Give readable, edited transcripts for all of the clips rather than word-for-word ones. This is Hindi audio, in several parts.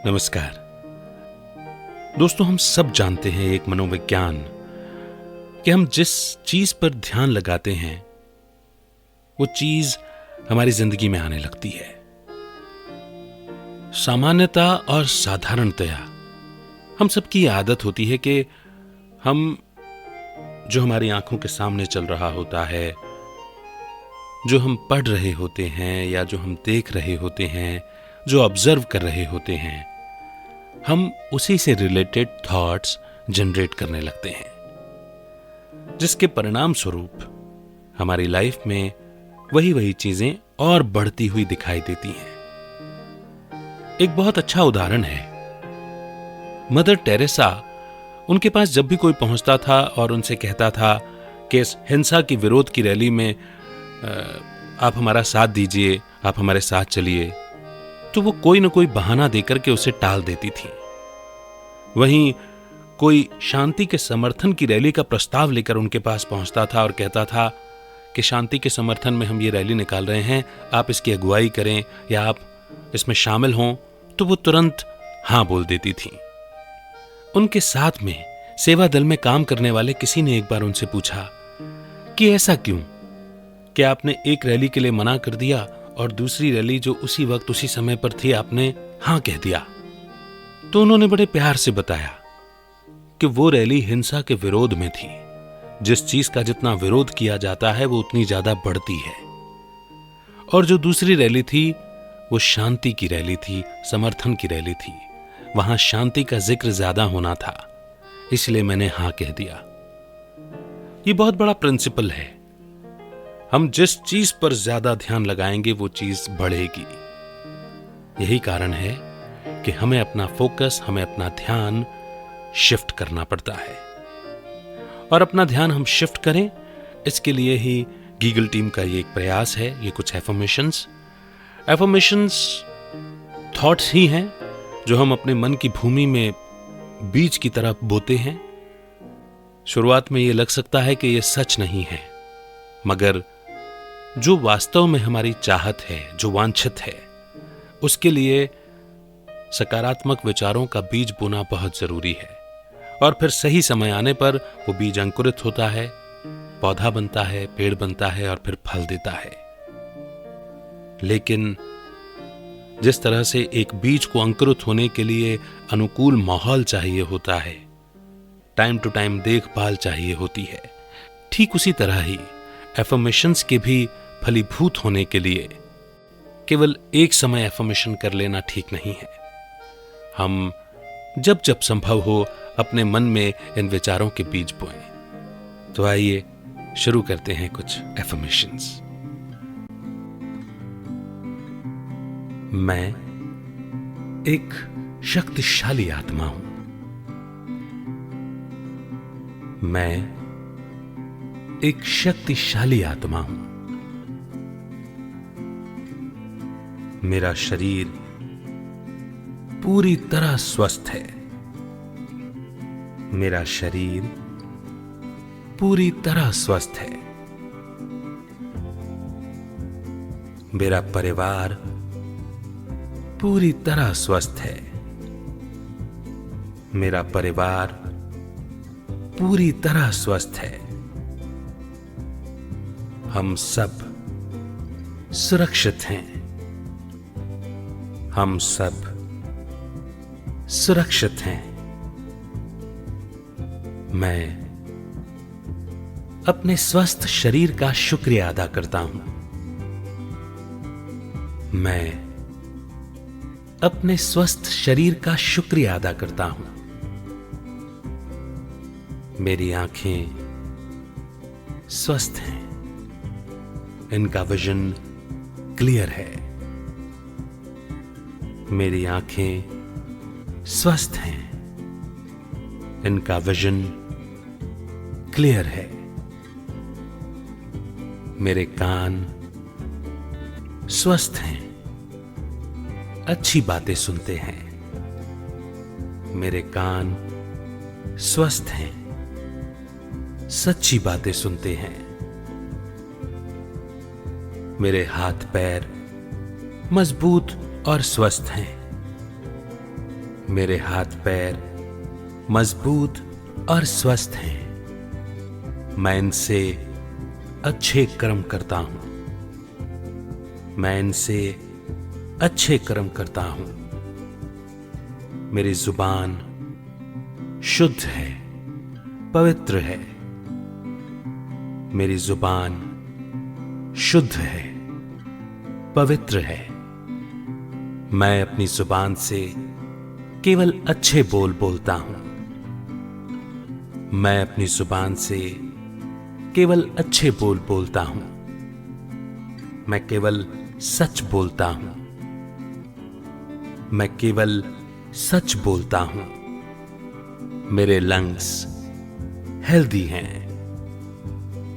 नमस्कार दोस्तों, हम सब जानते हैं एक मनोविज्ञान कि हम जिस चीज पर ध्यान लगाते हैं वो चीज हमारी जिंदगी में आने लगती है। सामान्यता और साधारणतया हम सबकी आदत होती है कि हम जो हमारी आंखों के सामने चल रहा होता है, जो हम पढ़ रहे होते हैं या जो हम देख रहे होते हैं, जो ऑब्जर्व कर रहे होते हैं, हम उसी से रिलेटेड थॉट्स जनरेट करने लगते हैं, जिसके परिणाम स्वरूप हमारी लाइफ में वही चीजें और बढ़ती हुई दिखाई देती हैं। एक बहुत अच्छा उदाहरण है मदर टेरेसा। उनके पास जब भी कोई पहुंचता था और उनसे कहता था कि इस हिंसा की विरोध की रैली में आप हमारा साथ दीजिए, आप हमारे साथ चलिए, तो वो कोई न कोई बहाना देकर के उसे टाल देती थी। वहीं कोई शांति के समर्थन की रैली का प्रस्ताव लेकर उनके पास पहुंचता था और कहता था कि शांति के समर्थन में हम ये रैली निकाल रहे हैं, आप इसकी अगुवाई करें या आप इसमें शामिल हों, तो वो तुरंत हां बोल देती थी। उनके साथ में सेवा दल में काम करने वाले किसी ने एक बार उनसे पूछा कि ऐसा क्यों कि आपने एक रैली के लिए मना कर दिया और दूसरी रैली जो उसी वक्त उसी समय पर थी आपने हां कह दिया। तो उन्होंने बड़े प्यार से बताया कि वो रैली हिंसा के विरोध में थी। जिस चीज का जितना विरोध किया जाता है वो उतनी ज्यादा बढ़ती है, और जो दूसरी रैली थी वो शांति की रैली थी, समर्थन की रैली थी। वहां शांति का जिक्र ज्यादा होना था, इसलिए मैंने हां कह दिया। ये बहुत बड़ा प्रिंसिपल है। हम जिस चीज पर ज्यादा ध्यान लगाएंगे वो चीज बढ़ेगी। यही कारण है कि हमें अपना फोकस, हमें अपना ध्यान शिफ्ट करना पड़ता है। और अपना ध्यान हम शिफ्ट करें, इसके लिए ही गीगल टीम का ये एक प्रयास है। ये कुछ एफर्मेशंस थॉट्स ही हैं जो हम अपने मन की भूमि में बीज की तरह बोते हैं। शुरुआत में ये लग सकता है कि ये सच नहीं है, मगर जो वास्तव में हमारी चाहत है, जो वांछित है, उसके लिए सकारात्मक विचारों का बीज बोना बहुत जरूरी है। और फिर सही समय आने पर वो बीज अंकुरित होता है, पौधा बनता है, पेड़ बनता है और फिर फल देता है। लेकिन जिस तरह से एक बीज को अंकुरित होने के लिए अनुकूल माहौल चाहिए होता है, टाइम टू टाइम देखभाल चाहिए होती है, ठीक उसी तरह ही एफर्मेशंस के भी फलीभूत होने के लिए केवल एक समय एफर्मेशन कर लेना ठीक नहीं है। हम जब जब संभव हो अपने मन में इन विचारों के बीज बोएं। तो आइए शुरू करते हैं कुछ एफर्मेशंस। मैं एक शक्तिशाली आत्मा हूं। मैं एक शक्तिशाली आत्मा हूं। मेरा शरीर पूरी तरह स्वस्थ है। मेरा शरीर पूरी तरह स्वस्थ है। मेरा परिवार पूरी तरह स्वस्थ है। मेरा परिवार पूरी तरह स्वस्थ है। हम सब सुरक्षित हैं। हम सब सुरक्षित हैं। मैं अपने स्वस्थ शरीर का शुक्रिया अदा करता हूं। मैं अपने स्वस्थ शरीर का शुक्रिया अदा करता हूं। मेरी आंखें स्वस्थ हैं। इनका विजन क्लियर है। मेरी आंखें स्वस्थ हैं। इनका विजन क्लियर है। मेरे कान स्वस्थ हैं, अच्छी बातें सुनते हैं। मेरे कान स्वस्थ हैं, सच्ची बातें सुनते हैं। मेरे हाथ पैर मजबूत और स्वस्थ हैं। मेरे हाथ पैर मजबूत और स्वस्थ हैं। मैं इनसे अच्छे कर्म करता हूं। मैं इनसे अच्छे कर्म करता हूं। मेरी जुबान शुद्ध है, पवित्र है। मेरी जुबान शुद्ध है, पवित्र है। मैं अपनी जुबान से केवल अच्छे बोल बोलता हूं। मैं अपनी जुबान से केवल अच्छे बोल बोलता हूं। मैं केवल सच बोलता हूं। मैं केवल सच बोलता हूं। मेरे लंग्स हेल्दी हैं।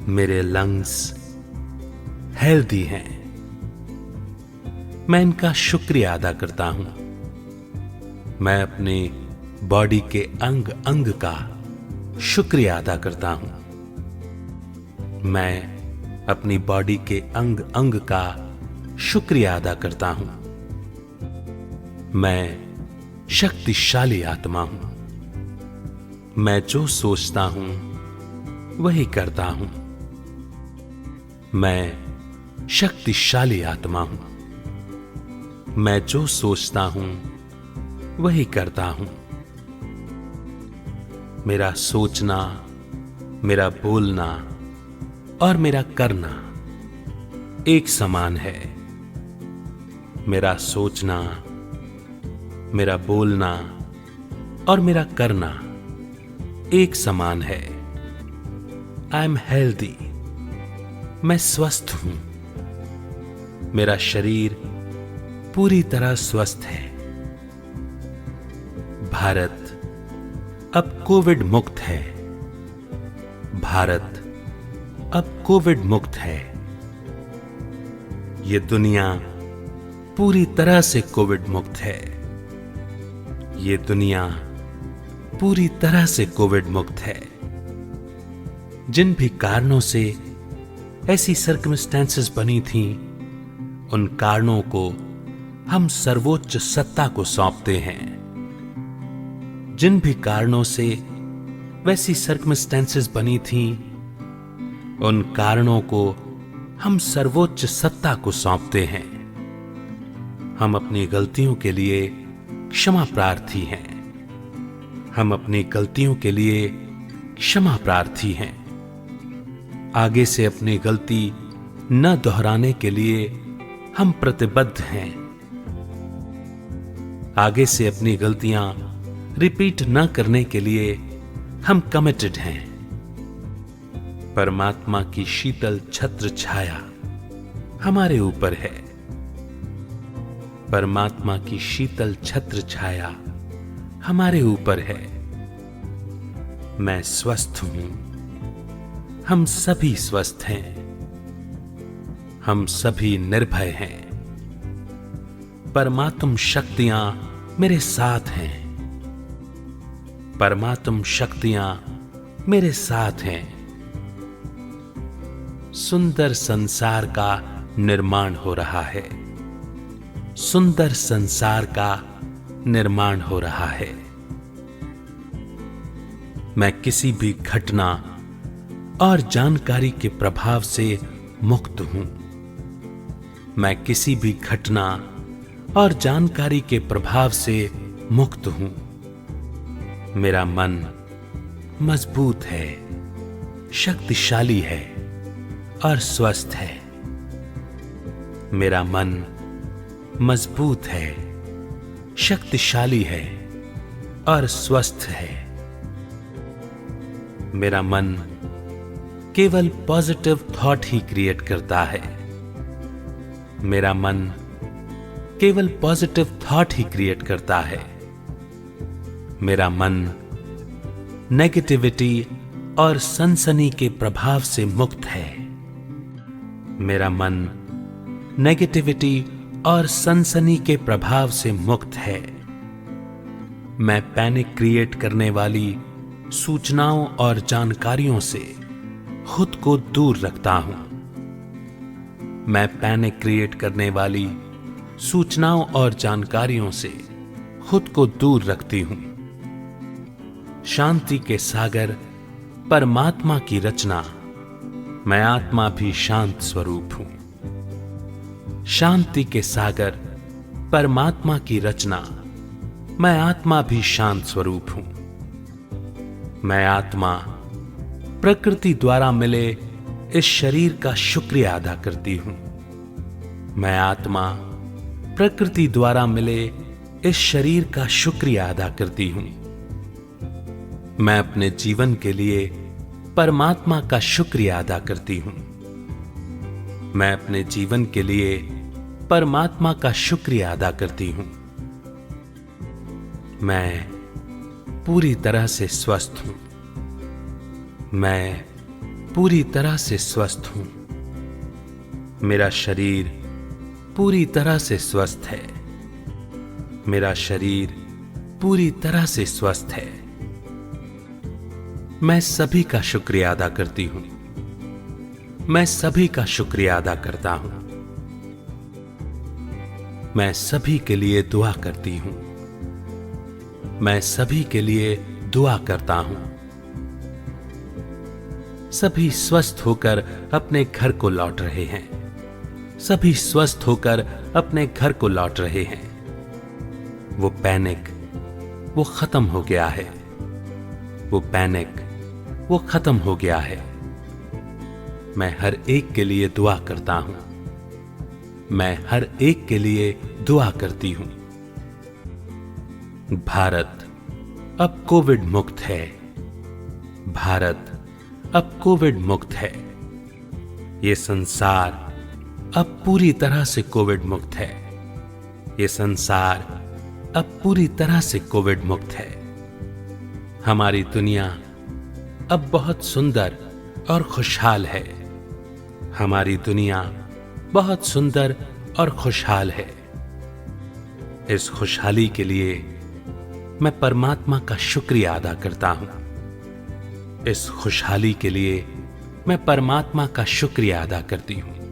मेरे लंग्स हेल्दी हैं। मैं इनका शुक्रिया अदा करता हूं। मैं अपने बॉडी के अंग अंग का शुक्रिया अदा करता हूं। मैं अपनी बॉडी के अंग अंग का शुक्रिया अदा करता हूं। मैं शक्तिशाली आत्मा हूं। मैं जो सोचता हूं वही करता हूं। मैं शक्तिशाली आत्मा हूं। मैं जो सोचता हूं वही करता हूं। मेरा सोचना, मेरा बोलना और मेरा करना एक समान है। मेरा सोचना, मेरा बोलना और मेरा करना एक समान है। I am healthy. मैं स्वस्थ हूं। मेरा शरीर पूरी तरह स्वस्थ है। भारत अब कोविड मुक्त है। भारत अब कोविड मुक्त है। ये दुनिया पूरी तरह से कोविड मुक्त है। ये दुनिया पूरी तरह से कोविड मुक्त है। जिन भी कारणों से ऐसी सर्कमस्टेंसेस बनी थीं, उन कारणों को हम सर्वोच्च सत्ता को सौंपते हैं। जिन भी कारणों से वैसी सर्कमस्टेंसेस बनी थीं, उन कारणों को हम सर्वोच्च सत्ता को सौंपते हैं। हम अपनी गलतियों के लिए क्षमा प्रार्थी हैं। हम अपनी गलतियों के लिए क्षमा प्रार्थी हैं। आगे से अपनी गलती न दोहराने के लिए हम प्रतिबद्ध हैं। आगे से अपनी गलतियां रिपीट न करने के लिए हम कमिटेड हैं। परमात्मा की शीतल छत्र छाया हमारे ऊपर है। परमात्मा की शीतल छत्र छाया हमारे ऊपर है। मैं स्वस्थ हूं। हम सभी स्वस्थ हैं। हम सभी निर्भय हैं। परमात्म शक्तियां मेरे साथ हैं। परमात्म शक्तियां मेरे साथ हैं। सुंदर संसार का निर्माण हो रहा है। सुंदर संसार का निर्माण हो रहा है। मैं किसी भी घटना और जानकारी के प्रभाव से मुक्त हूं। मैं किसी भी घटना और जानकारी के प्रभाव से मुक्त हूं। मेरा मन मजबूत है, शक्तिशाली है और स्वस्थ है। मेरा मन मजबूत है, शक्तिशाली है और स्वस्थ है। मेरा मन केवल पॉजिटिव थॉट ही क्रिएट करता है। मेरा मन केवल पॉजिटिव थॉट ही क्रिएट करता है। मेरा मन नेगेटिविटी और सनसनी के प्रभाव से मुक्त है। मेरा मन नेगेटिविटी और सनसनी के प्रभाव से मुक्त है। मैं पैनिक क्रिएट करने वाली सूचनाओं और जानकारियों से खुद को दूर रखता हूं। मैं पैनिक क्रिएट करने वाली सूचनाओं और जानकारियों से खुद को दूर रखती हूं। शांति के सागर परमात्मा की रचना, मैं आत्मा भी शांत स्वरूप हूं। शांति के सागर परमात्मा की रचना, मैं आत्मा भी शांत स्वरूप हूं। मैं आत्मा प्रकृति द्वारा मिले इस शरीर का शुक्रिया अदा करती हूं। मैं आत्मा प्रकृति द्वारा मिले इस शरीर का शुक्रिया अदा करती हूं। मैं अपने जीवन के लिए परमात्मा का शुक्रिया अदा करती हूं। मैं अपने जीवन के लिए परमात्मा का शुक्रिया अदा करती हूं। मैं पूरी तरह से स्वस्थ हूं। मैं पूरी तरह से स्वस्थ हूं। मेरा शरीर पूरी तरह से स्वस्थ है। मेरा शरीर पूरी तरह से स्वस्थ है। मैं सभी का शुक्रिया अदा करती हूं। मैं सभी का शुक्रिया अदा करता हूं। मैं सभी के लिए दुआ करती हूं। मैं सभी के लिए दुआ करता हूं। सभी स्वस्थ होकर अपने घर को लौट रहे हैं। सभी स्वस्थ होकर अपने घर को लौट रहे हैं। वो पैनिक, वो खत्म हो गया है। वो पैनिक, वो खत्म हो गया है। मैं हर एक के लिए दुआ करता हूं। मैं हर एक के लिए दुआ करती हूं। भारत अब कोविड मुक्त है। भारत अब कोविड मुक्त है। ये संसार अब पूरी तरह से कोविड मुक्त है। ये संसार अब पूरी तरह से कोविड मुक्त है। हमारी दुनिया अब बहुत सुंदर और खुशहाल है। हमारी दुनिया बहुत सुंदर और खुशहाल है। इस खुशहाली के लिए मैं परमात्मा का शुक्रिया अदा करता हूं। इस खुशहाली के लिए मैं परमात्मा का शुक्रिया अदा करती हूं।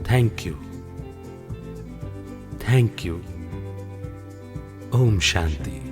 Thank you. Thank you. ओम शांति।